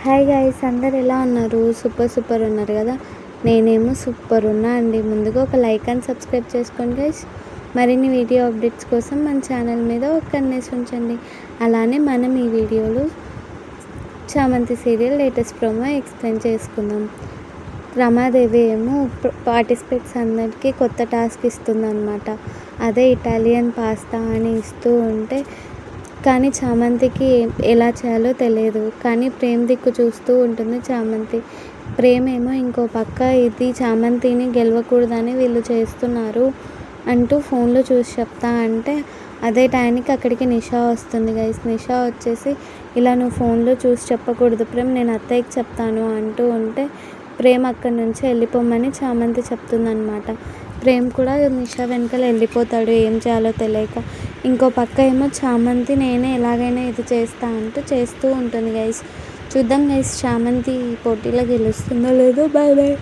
Hi guys, అందరు ఎలా ఉన్నారు? సూపర్ ఉన్నారు కదా. నేనేమో సూపర్ ఉన్నా అండి. ముందుగా ఒక లైక్ అండ్ సబ్స్క్రైబ్ చేసుకోండి గైస్. మరిన్ని వీడియో అప్డేట్స్ కోసం మన ఛానల్ మీద ఒక కన్నేసి ఉంచండి. అలానే మనం ఈ వీడియోలో చామంతి సీరియల్ లేటెస్ట్ ప్రోమో ఎక్స్ప్లెయిన్ చేసుకుందాం. రమాదేవి ఏమో పార్టిసిపేట్స్ అందరికీ కొత్త టాస్క్ ఇస్తుందన్నమాట. అదే ఇటాలియన్ పాస్తా అని ఇస్తూ ఉంటే కానీ చామంతికి ఎలా చేయాలో తెలియదు. కానీ ప్రేమ్ దిక్కు చూస్తూ ఉంటుంది చామంతి. ప్రేమ్ ఏమో ఇంకో పక్క ఇది చామంతిని గెలవకూడదని వీళ్ళు చేస్తున్నారు అంటూ ఫోన్లో చూసి చెప్తా అంటే అదే టైంకి అక్కడికి నిషా వస్తుంది గైస్. నిషా వచ్చేసి ఇలా నువ్వు ఫోన్లో చూసి చెప్పకూడదు ప్రేమ్, నేను అత్తయ్యకి చెప్తాను అంటూ ఉంటే ప్రేమ్ అక్కడి నుంచి వెళ్ళిపోమని చామంతి చెప్తుందనమాట. ప్రేమ్ కూడా నిషా వెనకాల వెళ్ళిపోతాడు ఏం చేయాలో తెలియక. ఇంకో పక్క ఏమో చామంతి నేనే ఎలాగైనా ఇది చేస్తా అంటూ చేస్తూ ఉంటుంది గైస్. చూద్దాం గైస్ చామంతి పోటీలో గెలుస్తుందో లేదో. Bye bye.